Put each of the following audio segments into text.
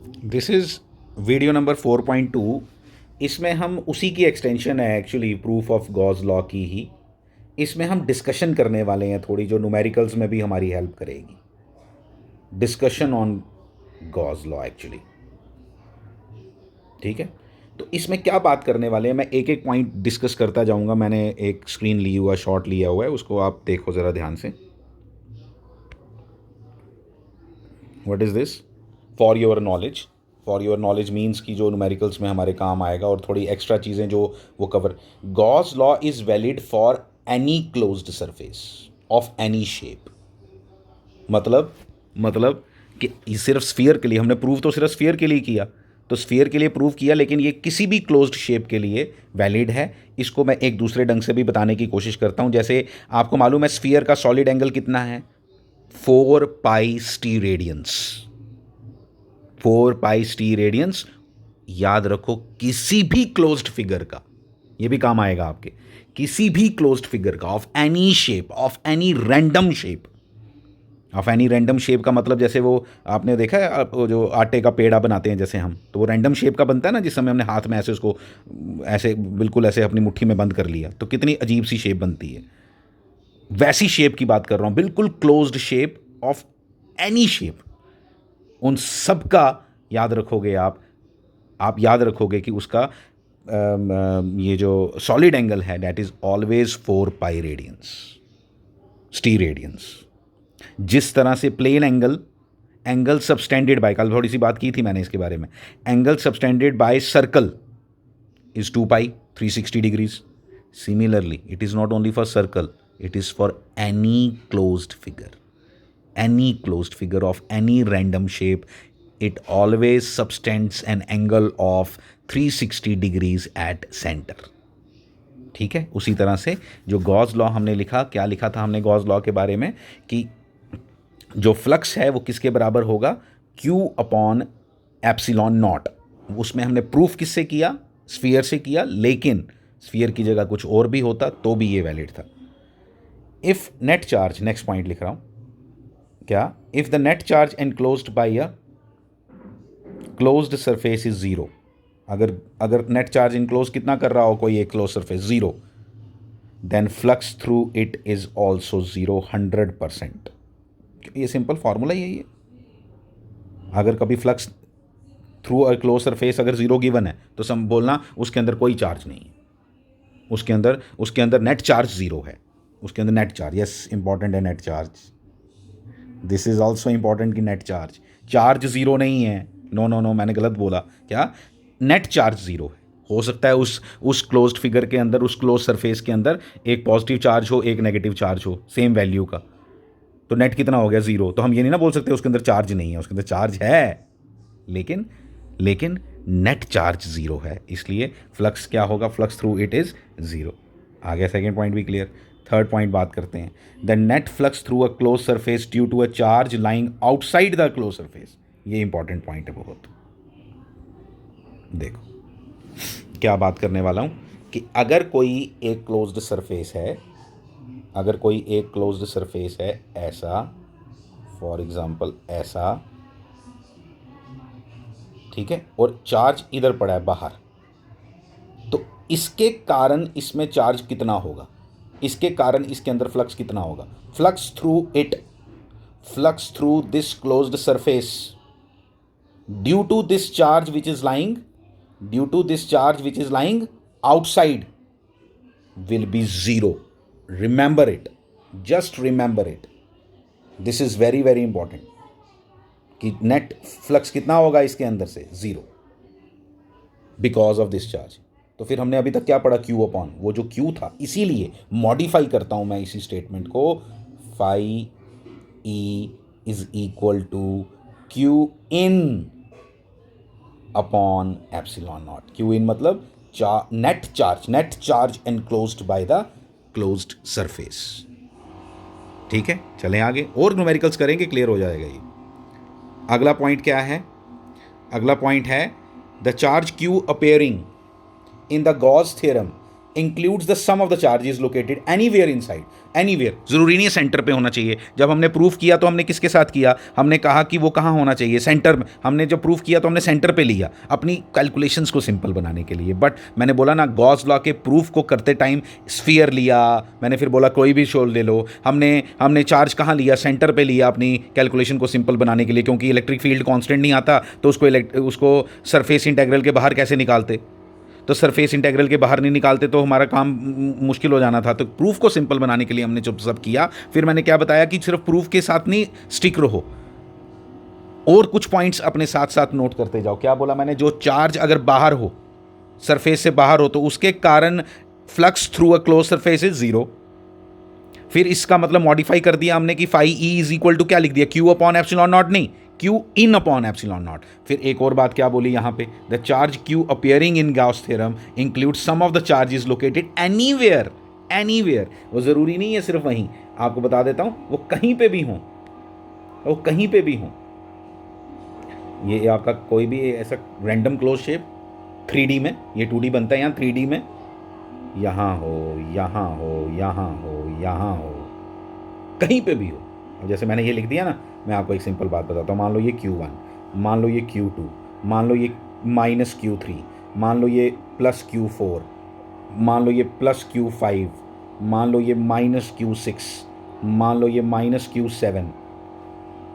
This is video number 4.2। इसमें हम उसी की एक्सटेंशन है actually, proof of Gauss law की ही। इसमें हम डिस्कशन करने वाले हैं थोड़ी, जो न्यूमेरिकल्स में भी हमारी हेल्प करेगी। Discussion on Gauss law actually. ठीक है, तो इसमें क्या बात करने वाले हैं, मैं एक एक पॉइंट डिस्कस करता जाऊंगा। मैंने एक स्क्रीन ली हुआ, शॉट लिया हुआ है, उसको आप देखो ज़रा ध्यान से। What is this? For your knowledge. For your knowledge means कि जो न्यूमेरिकल्स में हमारे काम आएगा, और थोड़ी एक्स्ट्रा चीज़ें जो वो cover. Gauss law is valid for any closed surface of any shape. मतलब कि सिर्फ स्फीयर के लिए हमने प्रूव, तो सिर्फ स्फीयर के लिए किया, तो स्फीयर के लिए प्रूव किया, लेकिन ये किसी भी क्लोज्ड शेप के लिए वैलिड है। इसको मैं एक दूसरे ढंग से भी बताने की कोशिश करता हूँ। जैसे आपको मालूम है स्फीयर का सॉलिड एंगल कितना है? 4π रेडियंस। 4π रेडियंस। याद रखो, किसी भी क्लोज्ड फिगर का, ये भी काम आएगा आपके, किसी भी क्लोज्ड फिगर का of any shape, of any random shape. Of any random shape का मतलब, जैसे वो आपने देखा है वो जो आटे का पेड़ा बनाते हैं जैसे हम, तो वो रैंडम शेप का बनता है ना, जिस समय हमने हाथ में ऐसे उसको ऐसे बिल्कुल ऐसे अपनी मुट्ठी में बंद कर लिया, तो कितनी अजीब सी शेप बनती है। वैसी शेप की बात कर रहा हूँ, बिल्कुल closed shape of any shape. उन सब का याद रखोगे आप याद रखोगे कि उसका ये जो सॉलिड एंगल है, that is always 4π radians, steradians. जिस तरह से plane angle, angle subtended by, कल थोड़ी सी बात की थी मैंने इसके बारे में, angle subtended by circle is 2π, 360 degrees. Similarly it is not only for circle, it is for any closed figure, any closed figure of any random shape, it always subtends an angle of 360 degrees at center। ठीक है, उसी तरह से जो Gauss law हमने लिखा, क्या लिखा था हमने गॉस लॉ के बारे में, कि जो फ्लक्स है वो किसके बराबर होगा? Q upon epsilon not. उसमें हमने प्रूफ किससे किया? स्फीयर से किया, लेकिन स्फीयर की जगह कुछ और भी होता तो भी ये वैलिड था। If net charge, next point लिख रहा हूं, क्या? If the net charge enclosed by a closed surface is zero. अगर नेट चार्ज इनक्लोज कितना कर रहा हो कोई एक close surface, zero, then flux through it is also zero, 100%। ये सिंपल फॉर्मूला यही है। अगर कभी flux through a close surface अगर जीरो गिवन है, तो सम बोलना उसके अंदर कोई चार्ज नहीं है, उसके अंदर नेट चार्ज जीरो है, उसके अंदर नेट चार्ज, यस इंपॉर्टेंट है net charge. This is also important कि नेट चार्ज जीरो नहीं है। नो नो नो, मैंने गलत बोला। क्या? नेट चार्ज जीरो है। हो सकता है उस क्लोज्ड फिगर के अंदर, उस क्लोज सरफेस के अंदर एक पॉजिटिव चार्ज हो, एक नेगेटिव चार्ज हो, सेम वैल्यू का, तो नेट कितना हो गया? जीरो। तो हम ये नहीं ना बोल सकते उसके अंदर चार्ज नहीं है, उसके अंदर चार्ज है, लेकिन नेट चार्ज जीरो है, इसलिए फ्लक्स क्या होगा? Flux through it is zero. आ गया सेकेंड पॉइंट भी क्लियर। थर्ड पॉइंट बात करते हैं, the net flux through a close surface due to a charge lying outside the close surface. ये इंपॉर्टेंट पॉइंट है बहुत। देखो क्या बात करने वाला हूं, कि अगर कोई एक क्लोज्ड सरफेस है, अगर कोई एक क्लोज्ड सरफेस है ऐसा, फॉर एग्जांपल ऐसा, ठीक है, और चार्ज इधर पड़ा है बाहर, तो इसके कारण इसमें चार्ज कितना होगा? इसके कारण इसके अंदर फ्लक्स कितना होगा? Flux through it, flux through this closed surface due to this charge which is lying, due to this charge which is lying outside will be zero. Remember it, just remember it, this is very very important, कि net flux कितना होगा इसके अंदर से? Zero, because of this charge. तो फिर हमने अभी तक क्या पढ़ा? क्यू अपॉन वो जो क्यू था, इसीलिए मॉडिफाई करता हूं मैं इसी स्टेटमेंट को, phi E is equal to Q in upon epsilon not. Q in मतलब net charge enclosed by the closed surface. ठीक है, चलें आगे, और न्यूमेरिकल्स करेंगे, क्लियर हो जाएगा ये। अगला पॉइंट क्या है? अगला पॉइंट है the charge Q appearing in the Gauss theorem includes the sum of the charges located anywhere inside, anywhere जरूरी नहीं है सेंटर पे होना चाहिए। जब हमने प्रूफ किया तो हमने किसके साथ किया, हमने कहा कि वो कहाँ होना चाहिए, सेंटर में। हमने जब प्रूफ किया तो हमने सेंटर पे लिया अपनी कैलकुलेशंस को सिंपल बनाने के लिए। बट मैंने बोला ना, गॉस लॉ के प्रूफ को करते टाइम स्फीयर लिया मैंने, फिर बोला कोई भी शोल ले लो। हमने चार्ज कहाँ लिया, सेंटर पे लिया अपनी कैलकुलेशन को सिंपल बनाने के लिए, क्योंकि इलेक्ट्रिक फील्ड कांस्टेंट नहीं आता तो उसको सरफेस इंटेग्रल के बाहर कैसे निकालते, तो सरफेस इंटीग्रल के बाहर नहीं निकालते तो हमारा काम मुश्किल हो जाना था। तो प्रूफ को सिंपल बनाने के लिए हमने जो सब किया, फिर मैंने क्या बताया कि सिर्फ प्रूफ के साथ नहीं स्टिक रहो, और कुछ पॉइंट्स अपने साथ साथ नोट करते जाओ। क्या बोला मैंने, जो चार्ज अगर बाहर हो, सरफेस से बाहर हो, तो उसके कारण flux through a close surface is zero. फिर इसका मतलब मॉडिफाई कर दिया हमने कि phi E is equal to क्या लिख दिया, क्यू अपॉन एप्सिलॉन नॉट, नहीं Q in upon epsilon naught. फिर एक और बात क्या बोली यहाँ पे, the charge Q appearing in Gauss theorem include sum of the charges located anywhere, anywhere वो जरूरी नहीं है सिर्फ वहीं, आपको बता देता हूं वो कहीं पे भी हों, वो कहीं पे भी हों। ये आपका कोई भी ऐसा रैंडम क्लोज शेप 3D में, ये 2D बनता है यहाँ 3D में, यहाँ हो, यहाँ हो, यहाँ हो, यहाँ हो, कहीं पे भी हो। जैसे मैंने ये लिख दिया ना, मैं आपको एक सिंपल बात बताता हूँ। मान लो ये Q1, मान लो ये Q2, मान लो ये माइनस Q3, मान लो ये प्लस Q4, मान लो ये प्लस Q5, मान लो ये माइनस Q6, मान लो ये माइनस Q7।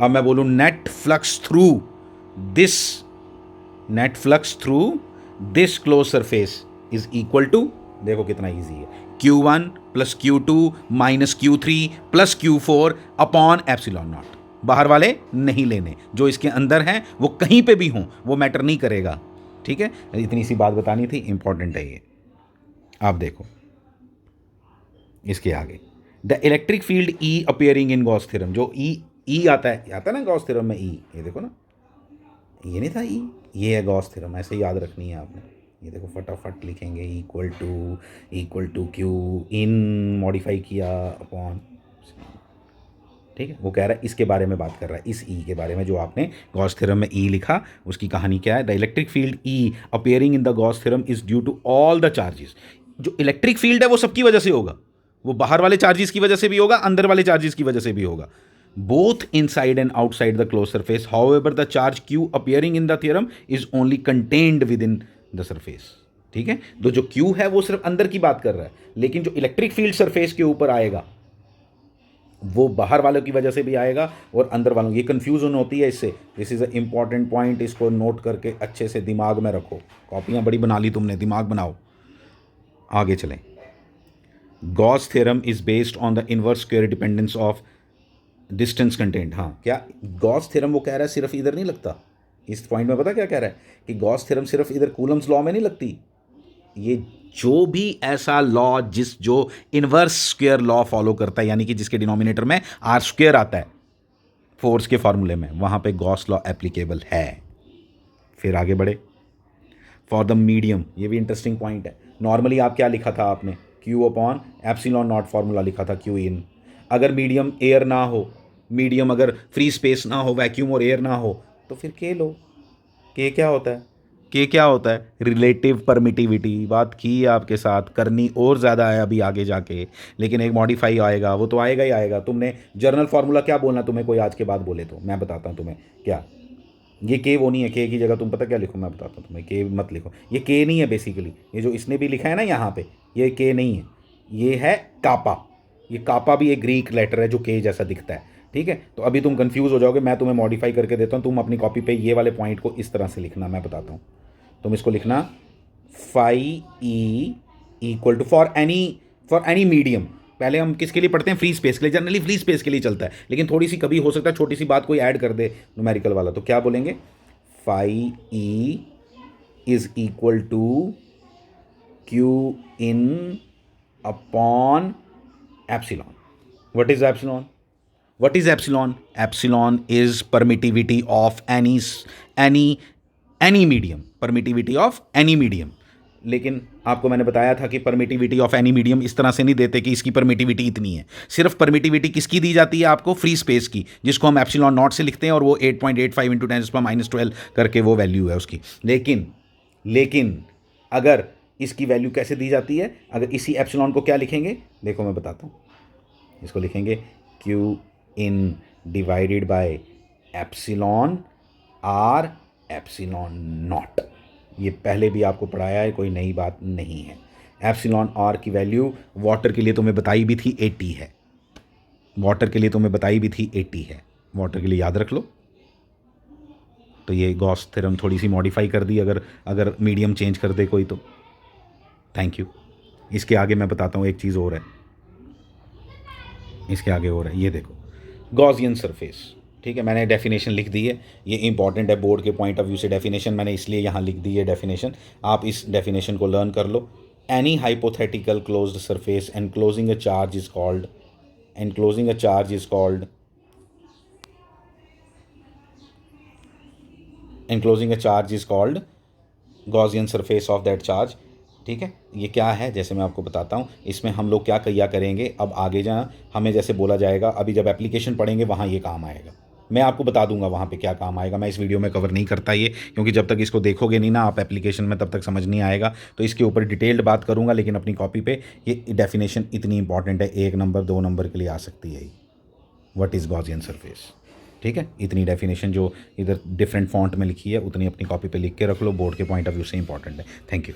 अब मैं बोलूँ net flux through this, net flux through this close surface is equal to, देखो कितना इजी है, Q1 plus Q2 minus Q3 plus Q4 upon epsilon naught. बाहर वाले नहीं लेने, जो इसके अंदर हैं वो कहीं पे भी हों, वो मैटर नहीं करेगा। ठीक है, इतनी सी बात बतानी थी, इंपॉर्टेंट है ये। आप देखो इसके आगे, the electric field E appearing in Gauss theorem, जो E आता है ना गॉस थ्योरम में, E ये देखो ना, ये नहीं था E, ये है गॉस थ्योरम, ऐसे याद रखनी है आपने। ये देखो फटाफट लिखेंगे, equal to Q in modify किया अपॉन, ठीक है। वो कह रहा है इसके बारे में बात कर रहा है, इस E के बारे में जो आपने गॉस थ्योरम में E लिखा, उसकी कहानी क्या है। The electric field E appearing in the Gauss theorem is due to all the charges. जो इलेक्ट्रिक फील्ड है वो सबकी वजह से होगा, वो बाहर वाले चार्जेस की वजह से भी होगा, अंदर वाले चार्जेस की वजह से भी होगा, both inside and outside the closed surface. However, the charge Q appearing in the theorem is only contained within the surface. ठीक है, तो जो Q है वो सिर्फ अंदर की बात कर रहा है, लेकिन जो इलेक्ट्रिक फील्ड सरफेस के ऊपर आएगा वो बाहर वालों की वजह से भी आएगा और अंदर वालों, ये कंफ्यूजन होती है इससे। This is a important point, इसको नोट करके अच्छे से दिमाग में रखो। कॉपियां बड़ी बना ली तुमने, दिमाग बनाओ। आगे चलें। Gauss theorem is based on the inverse square dependence of distance content. हाँ, क्या गॉस थ्योरम वो कह रहा है सिर्फ इधर नहीं लगता, इस पॉइंट में पता क्या कह रहा है कि गॉस थ्योरम सिर्फ इधर कूलम्स लॉ में नहीं लगती। ये जो भी ऐसा लॉ जो इनवर्स स्क्वायर लॉ फॉलो करता है, यानी कि जिसके डिनोमिनेटर में आर स्क्वायर आता है फोर्स के फॉर्मूले में, वहां पे गॉस लॉ एप्लीकेबल है। फिर आगे बढ़े, फॉर द मीडियम, ये भी इंटरेस्टिंग पॉइंट है। नॉर्मली आप क्या लिखा था आपने, Q upon epsilon not formula लिखा था, क्यू इन। अगर मीडियम एयर ना हो, मीडियम अगर फ्री स्पेस ना हो, वैक्यूम और एयर ना हो, तो फिर के लो। के क्या होता है, के क्या होता है, रिलेटिव परमिटिविटी। बात की है आपके साथ, करनी और ज़्यादा है अभी आगे जाके, लेकिन एक मॉडिफाई आएगा, वो तो आएगा ही आएगा। तुमने जर्नल फार्मूला क्या बोलना, तुम्हें कोई आज के बाद बोले तो मैं बताता हूँ तुम्हें क्या। ये के वो नहीं है, के की जगह तुम पता क्या लिखो, मैं बताता हूँ तुम्हें, के मत लिखो। ये के नहीं है बेसिकली, ये जो इसने भी लिखा है ना यहाँ पे, ये के नहीं है, ये है कापा। ये कापा भी एक ग्रीक लेटर है जो के जैसा दिखता है, ठीक है। तो अभी तुम कंफ्यूज हो जाओगे, मैं तुम्हें मॉडिफाई करके देता हूँ। तुम अपनी कॉपी पे ये वाले पॉइंट को इस तरह से लिखना, मैं बताता हूँ। तुम इसको लिखना phi E equal to for any medium. पहले हम किसके लिए पढ़ते हैं, फ्री स्पेस के लिए, जनरली फ्री स्पेस के लिए चलता है, लेकिन थोड़ी सी कभी हो सकता है छोटी सी बात कोई ऐड कर दे न्यूमेरिकल वाला, तो क्या बोलेंगे, phi E is equal to Q in upon epsilon. What is epsilon? What is epsilon? Epsilon is permittivity of any medium. Permittivity of any medium. लेकिन आपको मैंने बताया था कि परमिटिविटी ऑफ एनी मीडियम इस तरह से नहीं देते कि इसकी परमिटिविटी इतनी है। सिर्फ परमिटिविटी किसकी दी जाती है आपको, फ्री स्पेस की, जिसको हम एप्सिलॉन नॉट से लिखते हैं, और वो 8.85 इंटू 10⁻⁻12 करके वो वैल्यू है उसकी। लेकिन अगर इसकी वैल्यू कैसे दी जाती है? अगर इसी एप्सिलॉन को क्या लिखेंगे, देखो मैं बताता हूँ, इसको लिखेंगे Q in divided by epsilon r epsilon naught. ये पहले भी आपको पढ़ाया है, कोई नई बात नहीं है। एप्सिलॉन आर की वैल्यू वाटर के लिए तुम्हें बताई भी थी 80 है, वाटर के लिए तुम्हें बताई भी थी 80 है, वाटर के लिए याद रख लो। तो ये गॉस थ्योरम थोड़ी सी मॉडिफाई कर दी अगर मीडियम चेंज कर दे कोई तो। Thank you. इसके आगे मैं बताता हूँ एक चीज़ और है, इसके आगे और है, ये देखो गॉसियन सरफेस। ठीक है, मैंने डेफिनेशन लिख दी है, ये इंपॉर्टेंट है बोर्ड के पॉइंट ऑफ व्यू से। डेफिनेशन मैंने इसलिए यहाँ लिख दी है डेफिनेशन, आप इस डेफिनेशन को लर्न कर लो। Any hypothetical closed surface enclosing a charge is called enclosing a charge is called Gaussian surface of that charge। ठीक है, ये क्या है, जैसे मैं आपको बताता हूँ, इसमें हम लोग क्या किया करेंगे, अब आगे जाना हमें जैसे बोला जाएगा, अभी जब एप्लीकेशन पढ़ेंगे वहाँ ये काम आएगा, मैं आपको बता दूंगा वहाँ पे क्या काम आएगा। मैं इस वीडियो में कवर नहीं करता ये, क्योंकि जब तक इसको देखोगे नहीं ना आप एप्लीकेशन में, तब तक समझ नहीं आएगा। तो इसके ऊपर डिटेल्ड बात करूँगा, लेकिन अपनी कॉपी पे ये डेफिनेशन इतनी इंपॉर्टेंट है, 1 नंबर 2 नंबर के लिए आ सकती है। What is Gaussian surface? ठीक है, इतनी डेफिनेशन जो इधर डिफरेंट फॉन्ट में लिखी है उतनी अपनी कॉपी पे लिख के रख लो, बोर्ड के पॉइंट ऑफ व्यू से इंपॉर्टेंट है। Thank you.